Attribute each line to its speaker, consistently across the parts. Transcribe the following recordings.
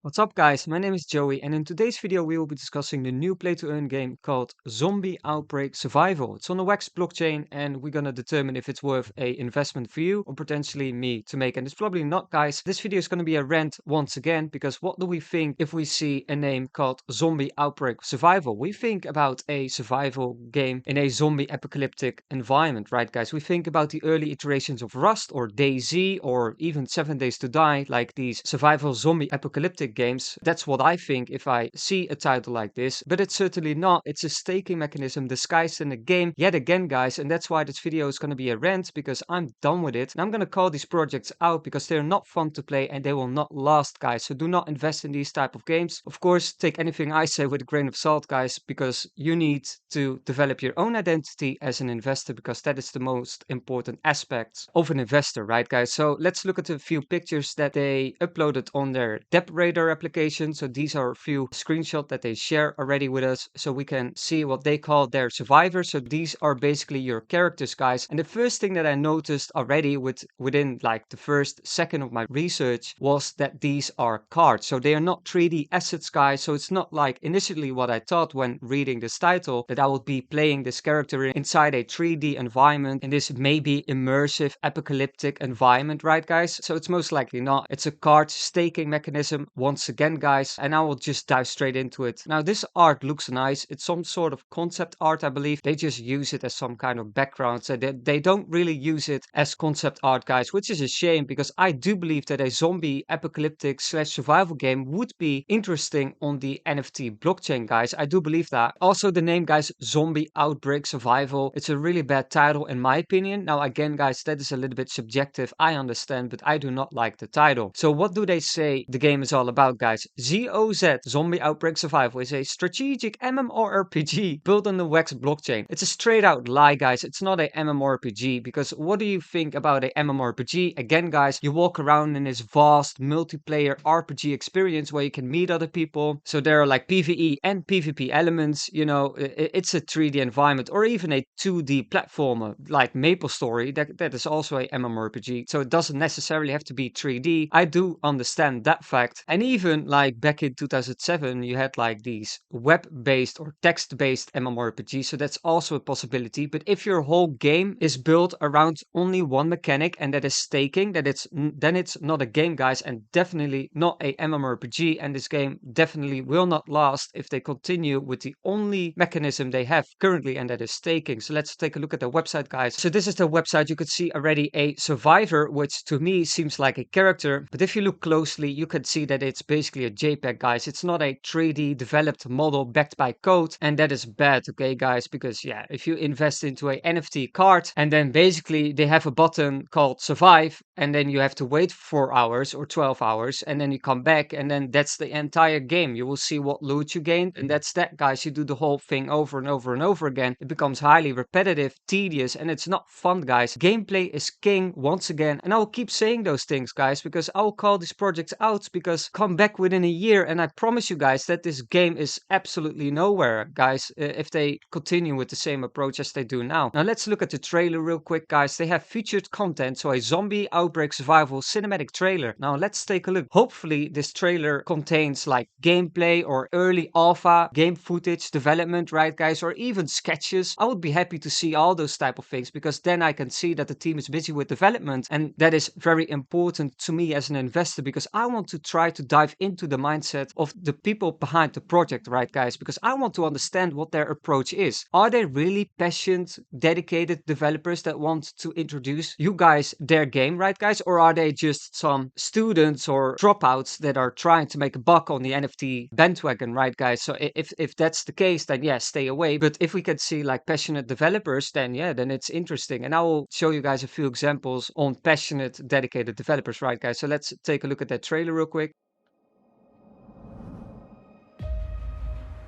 Speaker 1: What's up guys, my name is Joey and in today's video we will be discussing the new play-to-earn game called Zombie Outbreak Survival. It's on the Wax blockchain and we're gonna determine if it's worth a investment for you or potentially me to make. And it's probably not guys. This video is gonna be a rant once again because what do we think if we see a name called Zombie Outbreak Survival? We think about a survival game in a zombie apocalyptic environment, right guys? We think about the early iterations of Rust or DayZ or even 7 Days to Die, like these survival zombie apocalyptic games. That's what I think if I see a title like this, but it's certainly not. It's a staking mechanism disguised in a game yet again, guys, and that's why this video is going to be a rant because I'm done with it. And I'm going to call these projects out because they're not fun to play and they will not last, guys. So do not invest in these type of games. Of course, take anything I say with a grain of salt, guys, because you need to develop your own identity as an investor because that is the most important aspect of an investor, right, guys? So let's look at a few pictures that they uploaded on their Depth Radar application. So these are a few screenshots that they share already with us so we can see what they call their survivors. So these are basically your characters, guys. And the first thing that I noticed already within like the first second of my research was that these are cards. So they are not 3D assets, guys. So it's not like initially what I thought when reading this title that I would be playing this character inside a 3D environment in this maybe immersive apocalyptic environment, right, guys? So it's most likely not. It's a card staking mechanism once again, guys, and I will just dive straight into it. Now, this art looks nice. It's some sort of concept art, I believe. They just use it as some kind of background. So they don't really use it as concept art, guys, which is a shame because I do believe that a zombie apocalyptic slash survival game would be interesting on the NFT blockchain, guys. I do believe that. Also, the name, guys, Zombie Outbreak Survival. It's a really bad title in my opinion. Now, again, guys, that is a little bit subjective. I understand, but I do not like the title. So what do they say the game is all about, guys? ZOZ, Zombie Outbreak Survival, is a strategic MMORPG built on the Wax blockchain. It's a straight out lie, guys. It's not a MMORPG because what do you think about a MMORPG? Again, guys, you walk around in this vast multiplayer RPG experience where you can meet other people. So there are like PvE and PvP elements. You know, it's a 3D environment or even a 2D platformer like MapleStory. That is also a MMORPG. So it doesn't necessarily have to be 3D. I do understand that fact. And even like back in 2007, you had like these web-based or text-based MMORPGs. So that's also a possibility. But if your whole game is built around only one mechanic and that is staking, then it's not a game, guys, and definitely not a MMORPG. And this game definitely will not last if they continue with the only mechanism they have currently, and that is staking. So let's take a look at the website, guys. So this is the website. You could see already a survivor, which to me seems like a character. But if you look closely, you can see that it's basically a JPEG, guys. It's not a 3D developed model backed by code. And that is bad, okay, guys? Because yeah, if you invest into a NFT card and then basically they have a button called survive and then you have to wait 4 hours or 12 hours and then you come back and then that's the entire game. You will see what loot you gained and that's that, guys. You do the whole thing over and over and over again. It becomes highly repetitive, tedious, and it's not fun, guys. Gameplay is king once again, and I will keep saying those things, guys, because I will call these projects out because come back within a year and I promise you guys that this game is absolutely nowhere, guys, if they continue with the same approach as they do now. Now let's look at the trailer real quick, guys. They have featured content, so a zombie outbreak survival cinematic trailer. Now let's take a look. Hopefully this trailer contains like gameplay or early alpha game footage development, right, guys, or even sketches. I would be happy to see all those type of things because then I can see that the team is busy with development, and that is very important to me as an investor because I want to try to dive into the mindset of the people behind the project, right, guys, because I want to understand what their approach is. Are they really passionate, dedicated developers that want to introduce you guys their game, right, guys, or are they just some students or dropouts that are trying to make a buck on the NFT bandwagon, right, guys? So if that's the case, then yeah, stay away. But if we can see like passionate developers, then yeah, then it's interesting. And I will show you guys a few examples on passionate, dedicated developers, right, guys? So let's take a look at that trailer real quick.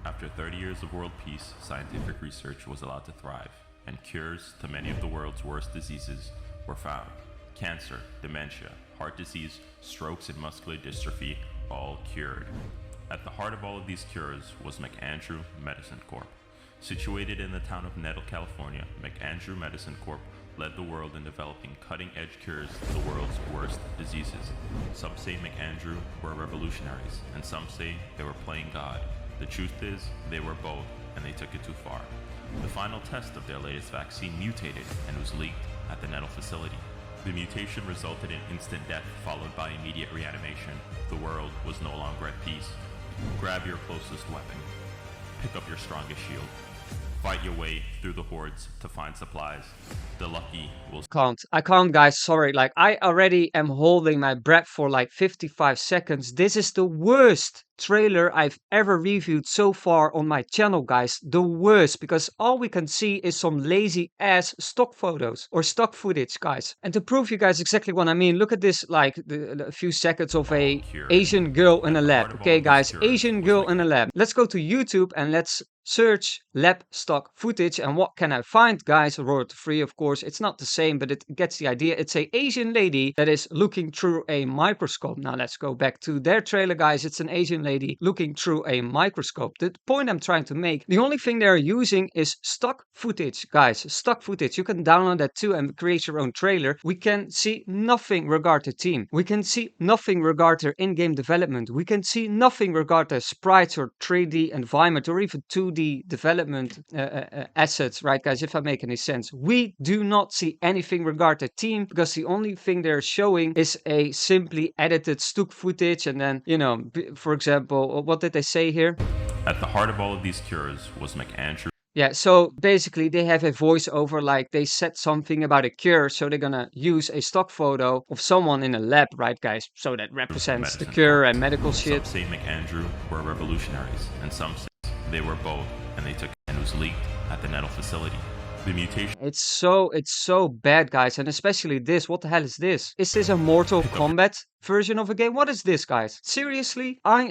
Speaker 2: After 30 years of world peace, scientific research was allowed to thrive, and cures to many of the world's worst diseases were found. Cancer, dementia, heart disease, strokes, and muscular dystrophy, all cured. At the heart of all of these cures was McAndrew Medicine Corp. Situated in the town of Nettle, California, McAndrew Medicine Corp led the world in developing cutting-edge cures to the world's worst diseases. Some say McAndrew were revolutionaries, and some say they were playing God. The truth is, they were both, and they took it too far. The final test of their latest vaccine mutated and was leaked at the Nettle facility. The mutation resulted in instant death followed by immediate reanimation. The world was no longer at peace. Grab your closest weapon. Pick up your strongest shield. Fight your way through the hordes to find supplies. The lucky will...
Speaker 1: I can't, guys. Sorry. Like, I already am holding my breath for like 55 seconds. This is the worst trailer I've ever reviewed so far on my channel, guys. The worst, because all we can see is some lazy ass stock photos or stock footage, guys. And to prove you guys exactly what I mean, look at this, like a few seconds of a Asian girl in a lab. Okay, guys, Asian girl in a lab. Let's go to YouTube and let's search lab stock footage, and what can I find, guys? Royalty free, of course. It's not the same, but it gets the idea. It's a Asian lady that is looking through a microscope. Now let's go back to their trailer, guys. It's an Asian lady looking through a microscope. The point I'm trying to make, the only thing they're using is stock footage, guys. Stock footage. You can download that too and create your own trailer. We can see nothing regarding the team. We can see nothing regarding their in-game development. We can see nothing regarding their sprites or 3D environment or even 2D development assets, right, guys? If I make any sense. We do not see anything regarding the team because the only thing they're showing is a simply edited stock footage. And then, you know, for example, what did they say here?
Speaker 2: At the heart of all of these cures was McAndrew.
Speaker 1: Yeah, so basically they have a voiceover, like they said something about a cure, so they're gonna use a stock photo of someone in a lab, right, guys? So that represents the cure and medical shit.
Speaker 2: Some say McAndrew were revolutionaries, and some say they were both, and they took it and was leaked at the Nettle facility. The mutation...
Speaker 1: It's so bad, guys, and especially this. What the hell is this? Is this a Mortal Kombat version of a game? What is this, guys? Seriously? I'm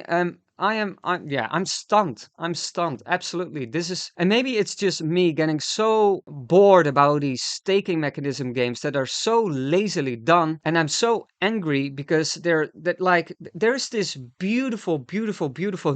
Speaker 1: stunned. I'm stunned. Absolutely. This is, and maybe it's just me getting so bored about these staking mechanism games that are so lazily done. And I'm so angry because there's this beautiful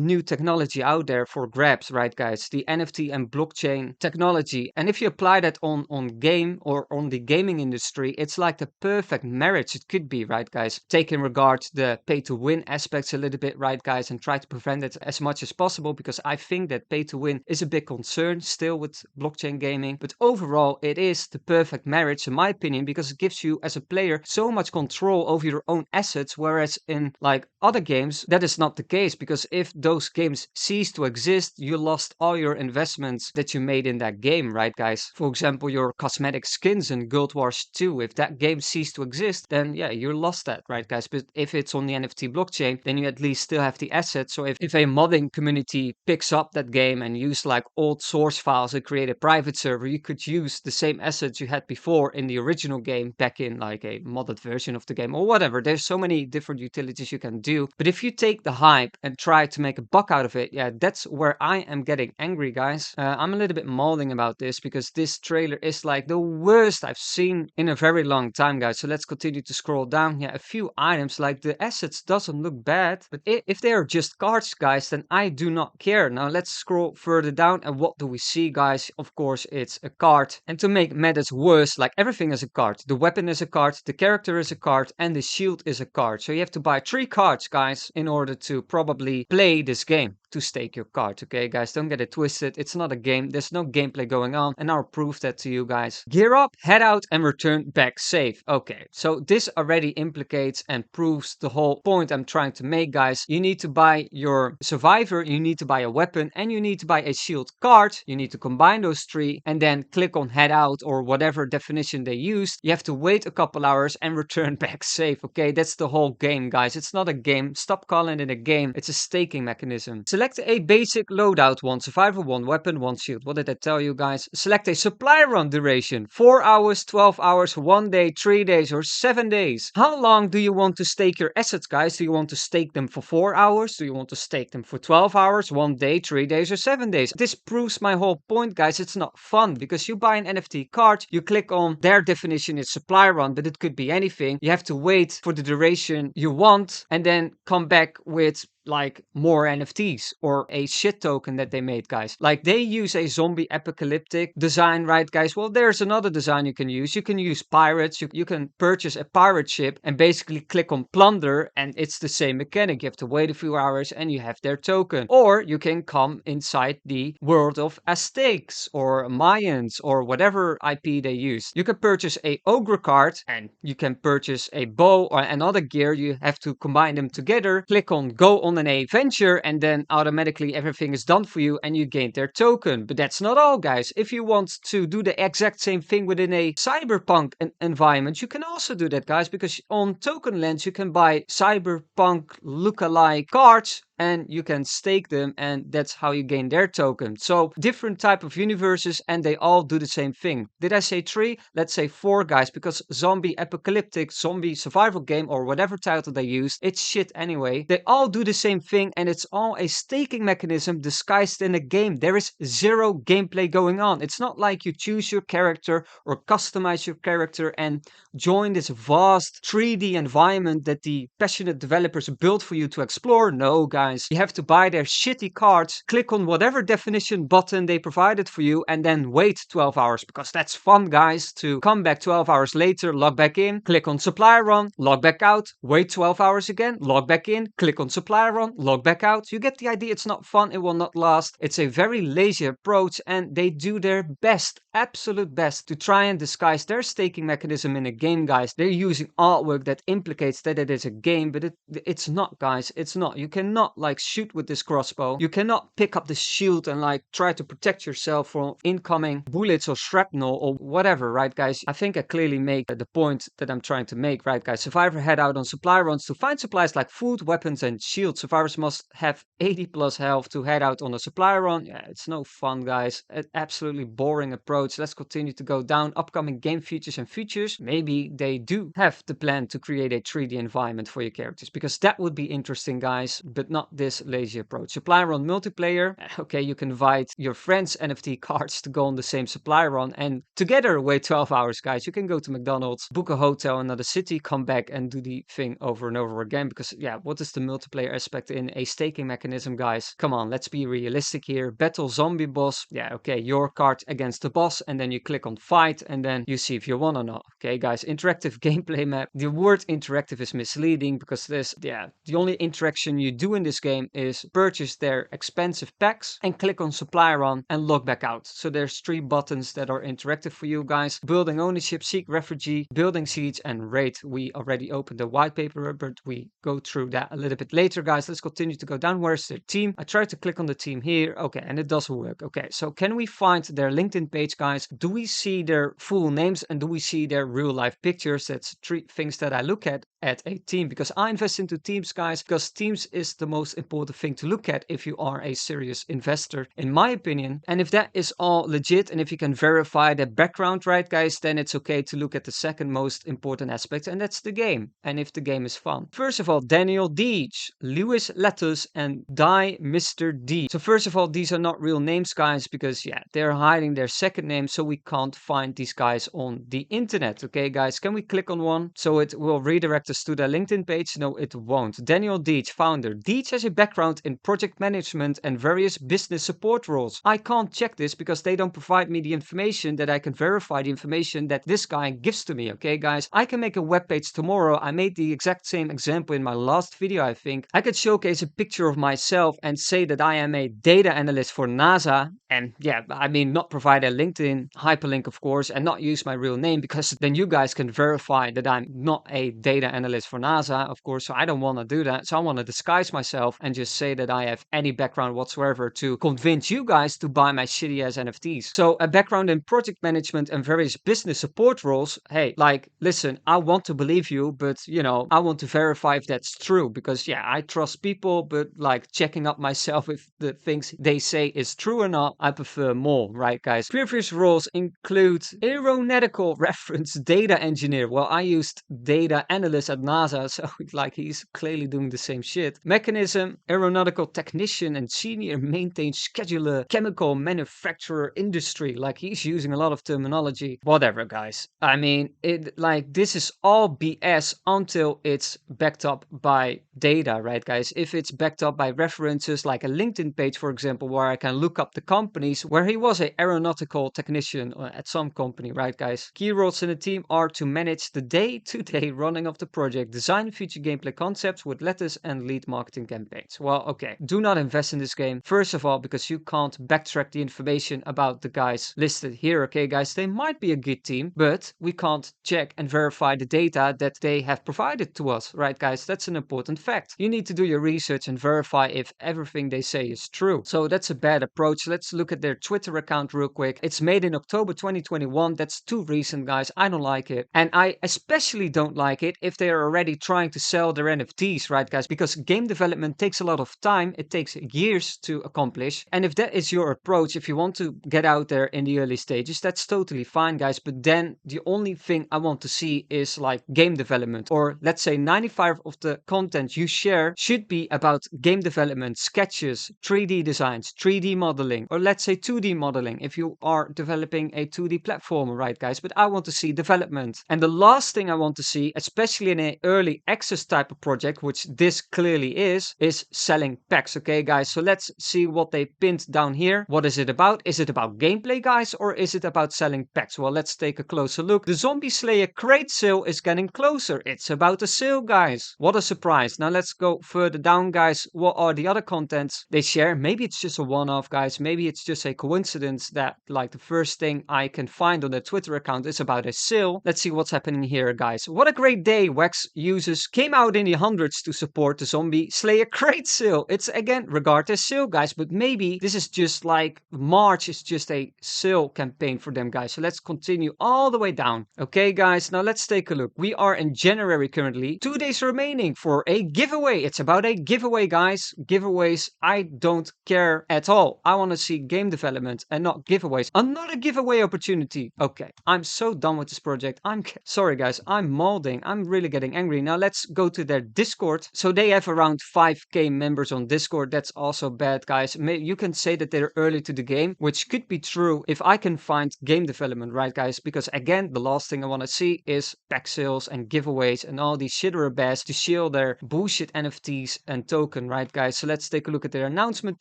Speaker 1: new technology out there for grabs, right, guys? The NFT and blockchain technology. And if you apply that on game or on the gaming industry, it's like the perfect marriage it could be, right, guys? Take in regard the pay to win aspects a little bit, right, guys, and try to prevent it as much as possible, because I think that pay to win is a big concern still with blockchain gaming. But overall, it is the perfect marriage in my opinion, because it gives you as a player so much control over your own assets, whereas in like other games that is not the case, because if those games cease to exist, you lost all your investments that you made in that game, right, guys? For example, your cosmetic skins in Guild Wars 2, if that game ceased to exist, then yeah, you lost that, right, guys? But if it's on the NFT blockchain, then you at least still have the assets. So if a modding community picks up that game and use like old source files and create a private server, you could use the same assets you had before in the original game back in like a modded version of the game or whatever. There's so many different utilities you can do. But if you take the hype and try to make a buck out of it, yeah, that's where I am getting angry, guys. I'm a little bit mauling about this because this trailer is like the worst I've seen in a very long time, guys. So let's continue to scroll down. Yeah, a few items, like the assets doesn't look bad, but if they are just cards, guys, then I do not care. Now let's scroll further down, and what do we see, guys? Of course, it's a card. And to make matters worse, like everything is a card. The weapon is a card, the character is a card, and the shield is a card. So you have to buy 3 cards, guys, in order to probably play this game, to stake your card. Okay, guys, don't get it twisted. It's not a game. There's no gameplay going on, and I'll prove that to you guys. Gear up, head out, and return back safe. Okay, so this already implicates and proves the whole point I'm trying to make, guys. You need to buy your survivor, you need to buy a weapon, and you need to buy a shield card. You need to combine those 3 and then click on head out or whatever definition they used. You have to wait a couple hours and return back safe. Okay, that's the whole game, guys. It's not a game. Stop calling it a game. It's a staking mechanism. Select a basic loadout: 1 survivor, 1 weapon, 1 shield. What did I tell you, guys? Select a supply run duration: 4 hours, 12 hours, 1 day, 3 days, or 7 days. How long do you want to stake your assets, guys? Do you want to stake them for 4 hours? Do you want to stake them for 12 hours, 1 day, 3 days, or 7 days? This proves my whole point, guys. It's not fun because you buy an NFT card, you click on their definition, it's supply run, but it could be anything. You have to wait for the duration you want and then come back with like more NFTs or a shit token that they made, guys. Like they use a zombie apocalyptic design, right, guys? Well, there's another design you can use. You can use pirates. You can purchase a pirate ship and basically click on plunder, and it's the same mechanic. You have to wait a few hours and you have their token. Or you can come inside the world of Aztecs or Mayans or whatever IP they use. You can purchase a ogre card and you can purchase a bow or another gear. You have to combine them together, click on go on an adventure, and then automatically everything is done for you and you gain their token. But that's not all, guys. If you want to do the exact same thing within a cyberpunk environment, you can also do that, guys, because on Token Lands you can buy cyberpunk lookalike cards and you can stake them, and that's how you gain their token. So different type of universes and they all do the same thing. Did I say 3? Let's say 4, guys, because zombie apocalyptic, zombie survival game, or whatever title they use, it's shit anyway. They all do the same thing and it's all a staking mechanism disguised in a game. There is zero gameplay going on. It's not like you choose your character or customize your character and join this vast 3D environment that the passionate developers built for you to explore. No, guys. You have to buy their shitty cards, click on whatever definition button they provided for you, and then wait 12 hours, because that's fun, guys, to come back 12 hours later, log back in, click on supply run, log back out, wait 12 hours again, log back in, click on supply run, log back out. You get the idea. It's not fun. It will not last. It's a very lazy approach, and they do their best, absolute best, to try and disguise their staking mechanism in a game, guys. They're using artwork that implicates that it is a game, but it's not, guys. It's not. You cannot like shoot with this crossbow. You cannot pick up the shield and like try to protect yourself from incoming bullets or shrapnel or whatever, right, guys? I think I clearly make the point that I'm trying to make, right, guys? Survivor head out on supply runs to find supplies like food, weapons, and shields. Survivors must have 80 plus health to head out on a supply run. Yeah, it's no fun, guys. An absolutely boring approach. Let's continue to go down. Upcoming game features and features. Maybe they do have the plan to create a 3D environment for your characters, because that would be interesting, guys, but not this lazy approach. Supply run multiplayer. Okay, you can invite your friends' NFT cards to go on the same supply run and together wait 12 hours, guys. You can go to McDonald's, book a hotel in another city, come back and do the thing over and over again, because yeah, what is the multiplayer aspect in a staking mechanism, guys? Come on, let's be realistic here. Battle zombie boss. Yeah, okay, your card against the boss, and then you click on fight and then you see if you won or not. Okay, guys, interactive gameplay map. The word interactive is misleading because the only interaction you do in this game is purchase their expensive packs and click on supply run and log back out. So there's 3 buttons that are interactive for you, guys. Building ownership, seek refugee, building siege, and raid. We already opened the white paper, but we go through that a little bit later, guys. Let's continue to go down. Where's the team? I tried to click on the team here. Okay, and it doesn't work. Okay, so can we find their LinkedIn page, guys? Do we see their full names and do we see their real life pictures? That's 3 things that I look at a team, because I invest into teams, guys, because teams is the most important thing to look at if you are a serious investor, in my opinion. And if that is all legit and if you can verify the background, right, guys, then it's okay to look at the second most important aspect, and that's the game, and if the game is fun. First of all, Daniel Deej, Lewis Lettuce, and Die Mr. D. So first of all, these are not real names, guys, because yeah, they're hiding their second name, so we can't find these guys on the internet. Okay, guys, can we click on one so it will redirect us to their LinkedIn page? No, it won't. Daniel Deej, founder. Deej has a background in project management and various business support roles. I can't check this because they don't provide me the information that I can verify the information that this guy gives to me. Okay, guys, I can make a web page tomorrow. I made the exact same example in my last video, I think. I could showcase a picture of myself and say that I am a data analyst for NASA, and yeah, I mean, not provide a LinkedIn hyperlink, of course, and not use my real name, because then you guys can verify that I'm not a data analyst for NASA, of course. So I don't want to do that. So I want to disguise myself and just say that I have any background whatsoever to convince you guys to buy my shitty ass NFTs. So a background in project management and various business support roles. Hey, like, listen, I want to believe you, but you know, I want to verify if that's true, because yeah, I trust people, but like checking up myself if the things they say is true or not, I prefer more, right, guys? Previous roles include aeronautical reference data engineer. Well, I used data analyst at NASA, so like he's clearly doing the same shit. Mechanism, aeronautical technician, and senior maintenance scheduler, chemical manufacturer industry. Like he's using a lot of terminology. Whatever, guys. I mean, this is all BS until it's backed up by data, right, guys? If it's backed up by references like a LinkedIn page, for example, where I can look up the companies where he was an aeronautical technician at some company, right, guys? Key roles in the team are to manage the day-to-day running of the project, design future gameplay concepts with letters, and lead marketing campaigns. Well, okay, do not invest in this game. First of all, because you can't backtrack the information about the guys listed here, okay, guys? They might be a good team, but we can't check and verify the data that they have provided to us, right, guys? That's an important fact. You need to do your research and verify if everything they say is true. So that's a bad approach. Let's look at their Twitter account real quick. It's made in October 2021. That's too recent, guys. I don't like it. And I especially don't like it if they are already trying to sell their NFTs, right, guys? Because game development takes a lot of time. It takes years to accomplish. And if that is your approach, if you want to get out there in the early stages, that's totally fine, guys. But then the only thing I want to see is like game development, or let's say 95 of the content you share should be about game development, sketches, 3D designs, 3D modeling, or let's say 2D modeling if you are developing a 2D platformer, right, guys? But I want to see development. And the last thing I want to see, especially in an early access type of project, which this clearly is selling packs, okay, guys? So let's see what they pinned down here. What is it about? Is it about gameplay, guys, or is it about selling packs? Well, let's take a closer look. The Zombie Slayer crate sale is getting closer. It's about a sale, guys. What a surprise. Now let's go further down, guys. What are the other contents they share? Maybe it's just a one-off, guys. Maybe it's just a coincidence that like the first thing I can find on their Twitter account is about a sale. Let's see what's happening here, guys. What a great day. Wax users came out in the hundreds to support the Zombie Slayer crate sale. It's again regarded as sale, guys, but maybe this is just like March is just a sale campaign for them, guys. So let's continue all the way down. Okay, guys, now let's take a look. We are in January currently. 2 days remaining for a giveaway. It's about a giveaway, guys. Giveaways, I don't care at all. I want to see game development and not giveaways. Another giveaway opportunity. Okay, I'm so done with this project. Sorry, guys. I'm molding. I'm really getting angry. Now let's go to their Discord. So they have around 5k members on Discord. That's also bad, guys. You can say that they're early to the game, which could be true if I can find game development, right, guys? Because again, the last thing I want to see is pack sales and giveaways and all these shitterabas to shield their bullshit NFTs and token, right, guys? So let's take a look at their announcement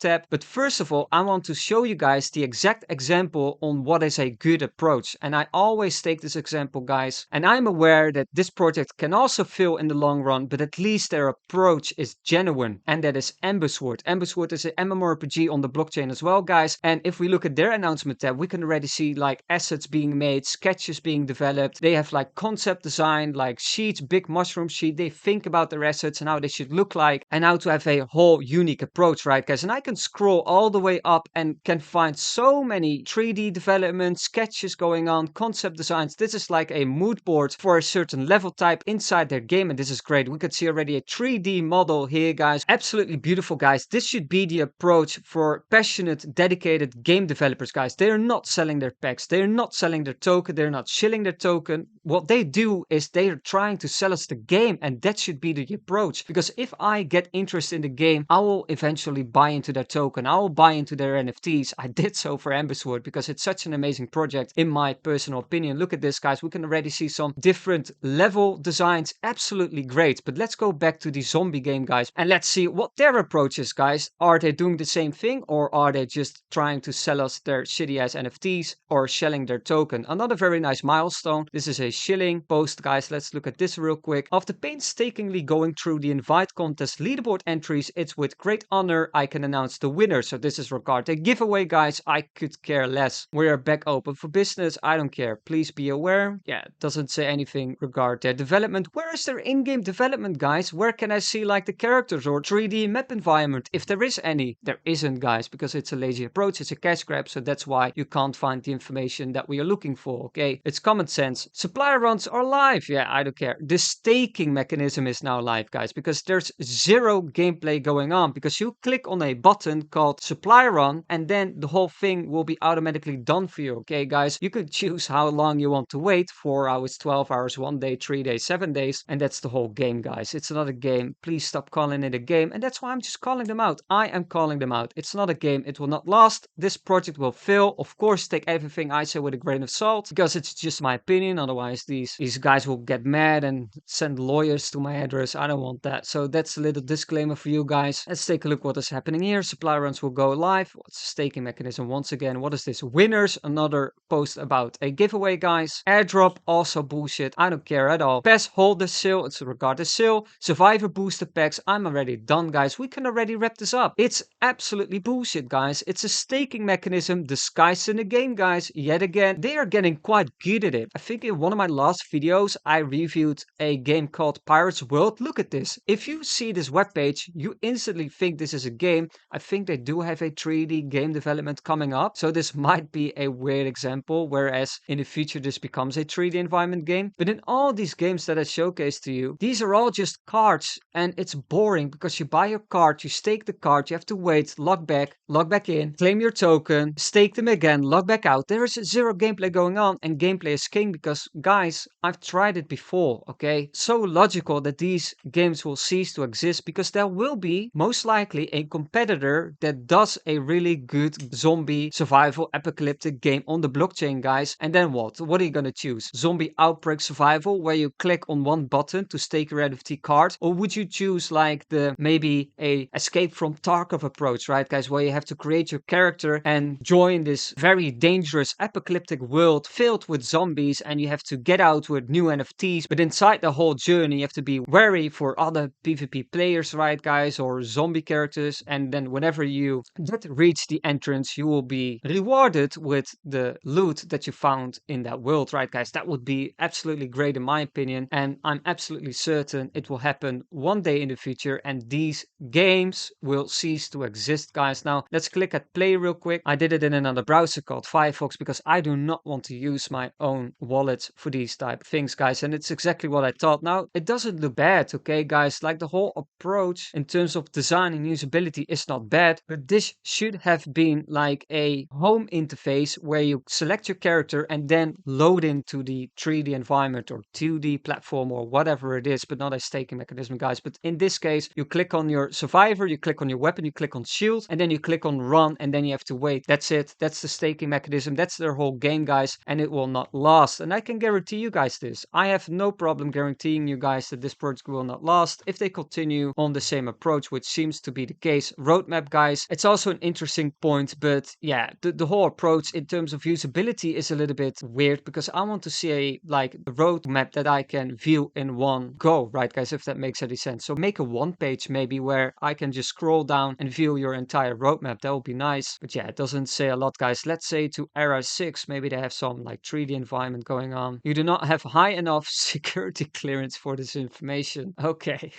Speaker 1: tab. But first of all, I want to show you guys the exact example on what is a good approach. And I always take this example, guys. And I'm aware that this project can also fail in the long run, but at least their approach is genuine. And that is Ambersword. Ambersword is an MMORPG on the blockchain as well, guys. And if we look at their announcement tab, we can already see like assets being made, sketches being developed. They have like concept design, like sheets, big mushroom sheet. They think about their assets and how they should look like and how to have a whole unique approach, right, guys? And I can scroll all the way up and can find so many 3D development, sketches going on, concept designs. This is like a mood board for a certain level type inside their game, and this is great. We could see already a 3D model here, guys. Absolutely beautiful, guys. This should be the approach for passionate, dedicated game developers, guys. They're not selling their packs. They're not selling their token. They're not shilling their token. What they do is they're trying to sell us the game, and that should be the approach. Because if I get interest in the game, I will eventually buy into their token. I will buy into their NFTs. I did so for Ambersword because it's such an amazing project, in my personal opinion. Look at this, guys. We can already see some different level designs. Absolutely great. But let's go back to the zombie game, guys, and let's see what their approach is, guys. Are they doing the same thing, or are they just trying to sell us their shitty ass NFTs or shelling their token? Another very nice milestone. This is a shilling post, guys. Let's look at this real quick. After painstakingly going through the invite contest leaderboard entries, it's with great honor I can announce the winner. So this is regarding a giveaway, guys. I could care less. We are back open for business. I don't care. Please be aware. Yeah, it doesn't say anything regarding their development. Where is their in-game development, guys? Where can I see like the characters or 3D map environment? If there is any, there isn't, guys, because it's a lazy approach. It's a cash grab. So that's why you can't find the information that we are looking for. Okay, it's common sense. Supplier runs are live. Yeah, I don't care. The staking mechanism is now live, guys, because there's zero gameplay going on, because you click on a button called supply run and and then the whole thing will be automatically done for you. Okay, guys, you could choose how long you want to wait, 4 hours, 12 hours, 1 day, 3 days, 7 days, and that's the whole game, guys. It's not a game. Please stop calling it a game, and that's why I'm just calling them out. I am calling them out. It's not a game. It will not last. This project will fail. Of course, take everything I say with a grain of salt, because it's just my opinion. Otherwise, these guys will get mad and send lawyers to my address. I don't want that. So that's a little disclaimer for you guys. Let's take a look what is happening here. Supply runs will go live. What's the staking mechanism once again? What is this? Winners, another post about a giveaway, guys. Airdrop, also bullshit. I don't care at all. Pass holder sale, it's a regarded sale. Survivor booster packs, I'm already done, guys. We can already wrap this up. It's absolutely bullshit, guys. It's a staking mechanism disguised in the game, guys. Yet again, they are getting quite good at it. I think in one of my last videos, I reviewed a game called Pirates World. Look at this. If you see this webpage, you instantly think this is a game. I think they do have a 3D game development coming up. So this might be a weird example, whereas in the future this becomes a 3D environment game. But in all these games that I showcased to you, these are all just cards, and it's boring because you buy your card, you stake the card, you have to wait, log back in, claim your token, stake them again, log back out. There is zero gameplay going on, and gameplay is king because, guys, I've tried it before, okay? So logical that these games will cease to exist because there will be most likely a competitor that does a really good zombie survival apocalyptic game on the blockchain, guys. And then what? What are you gonna choose? Zombie Outbreak Survival, where you click on one button to stake your NFT card? Or would you choose like the maybe a Escape from Tarkov approach, right, guys, where you have to create your character and join this very dangerous apocalyptic world filled with zombies, and you have to get out with new NFTs, but inside the whole journey you have to be wary for other PvP players, right, guys, or zombie characters, and then whenever you get reach the entrance, you will be rewarded with the loot that you found in that world, right, guys? That would be absolutely great in my opinion, and I'm absolutely certain it will happen one day in the future, and these games will cease to exist, guys. Now let's click at play real quick. I did it in another browser called Firefox because I do not want to use my own wallet for these type of things, guys, and it's exactly what I thought. Now it doesn't look bad, okay, guys? Like the whole approach in terms of design and usability is not bad, but this should have been like a home interface where you select your character and then load into the 3D environment or 2D platform or whatever it is, but not a staking mechanism, guys. But in this case, you click on your survivor, you click on your weapon, you click on shield, and then you click on run, and then you have to wait. That's it. That's the staking mechanism. That's their whole game, guys, and it will not last. And I can guarantee you guys this. I have no problem guaranteeing you guys that this project will not last if they continue on the same approach, which seems to be the case. Roadmap, guys, it's also an interesting point, but yeah, the whole approach in terms of usability is a little bit weird because I want to see a like a roadmap that I can view in one go, right, guys, if that makes any sense. So make a one page maybe where I can just scroll down and view your entire roadmap. That would be nice. But yeah, it doesn't say a lot, guys. Let's say to era 6, maybe they have some like 3D environment going on. You do not have high enough security clearance for this information. Okay.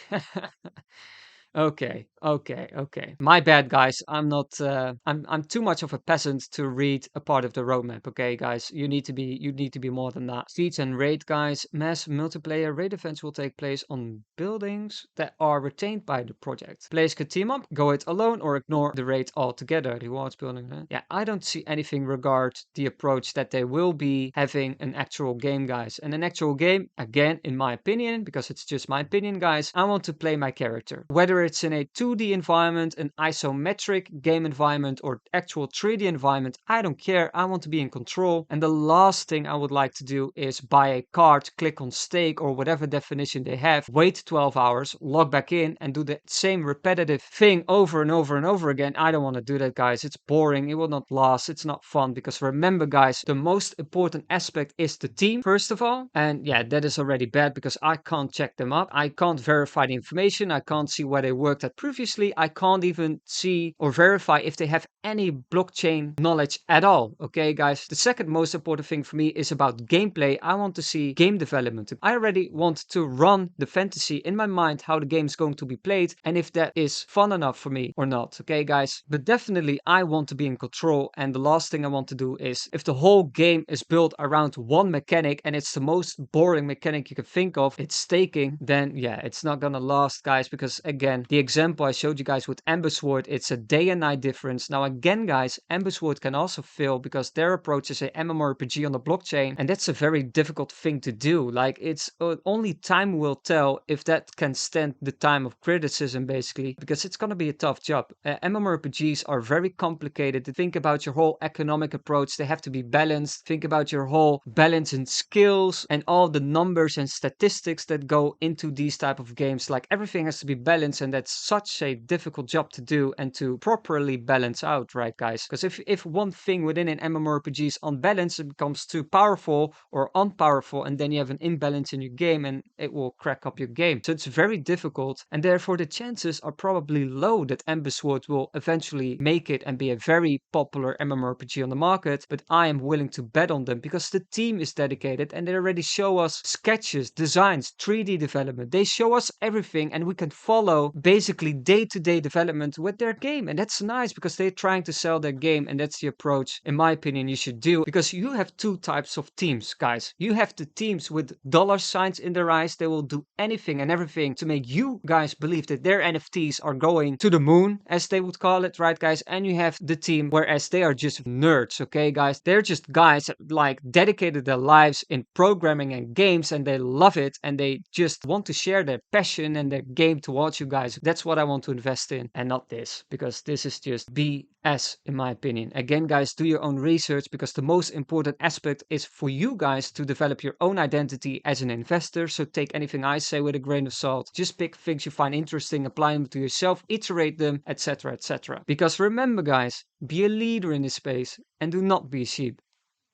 Speaker 1: Okay. My bad, guys. I'm not. I'm too much of a peasant to read a part of the roadmap. Okay, guys. You need to be. You need to be more than that. Feats and raid, guys. Mass multiplayer raid events will take place on buildings that are retained by the project. Players can team up, go it alone, or ignore the raid altogether. Rewards building. Yeah, I don't see anything regard the approach that they will be having an actual game, guys. And an actual game, again, in my opinion, because it's just my opinion, guys. I want to play my character, whether it's in a 2D environment, an isometric game environment, or actual 3D environment. I don't care. I want to be in control. And the last thing I would like to do is buy a card, click on stake or whatever definition they have, wait 12 hours, log back in, and do the same repetitive thing over and over and over again. I don't want to do that, guys. It's boring. It will not last. It's not fun because remember, guys, the most important aspect is the team, first of all. And yeah, that is already bad because I can't check them up. I can't verify the information. I can't see where they worked at previously. I can't even see or verify if they have any blockchain knowledge at all. Okay, guys. The second most important thing for me is about gameplay. I want to see game development. I already want to run the fantasy in my mind how the game is going to be played and if that is fun enough for me or not. Okay, guys. But definitely I want to be in control, and the last thing I want to do is if the whole game is built around one mechanic and it's the most boring mechanic you can think of, it's staking, then yeah, it's not gonna last, guys, because again, again, the example I showed you guys with Ember Sword, it's a day and night difference. Now again, guys, Ember Sword can also fail because their approach is a MMORPG on the blockchain, and that's a very difficult thing to do. Like, it's only time will tell if that can stand the time of criticism, basically, because it's gonna be a tough job. MMORPGs are very complicated. To think about your whole economic approach, they have to be balanced. Think about your whole balance in skills and all the numbers and statistics that go into these type of games. Like, everything has to be balanced, and that's such a difficult job to do and to properly balance out, right, guys? Because if one thing within an MMORPG is unbalanced, it becomes too powerful or unpowerful, and then you have an imbalance in your game and it will crack up your game. So it's very difficult, and therefore the chances are probably low that Ember Sword will eventually make it and be a very popular MMORPG on the market, but I am willing to bet on them because the team is dedicated and they already show us sketches, designs, 3D development. They show us everything, and we can follow basically day-to-day development with their game, and that's nice because they're trying to sell their game, and that's the approach, in my opinion, you should do. Because you have two types of teams, guys. You have the teams with dollar signs in their eyes. They will do anything and everything to make you guys believe that their NFTs are going to the moon, as they would call it, right, guys? And you have the team whereas they are just nerds, okay, guys? They're just guys that like dedicated their lives in programming and games, and they love it, and they just want to share their passion and their game towards you guys. That's what I want to invest in, and not this, because this is just BS, in my opinion. Again, guys, do your own research, because the most important aspect is for you guys to develop your own identity as an investor. So take anything I say with a grain of salt. Just pick things you find interesting, apply them to yourself, iterate them, etc., etc. Because remember, guys, be a leader in this space and do not be a sheep.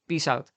Speaker 1: Peace out.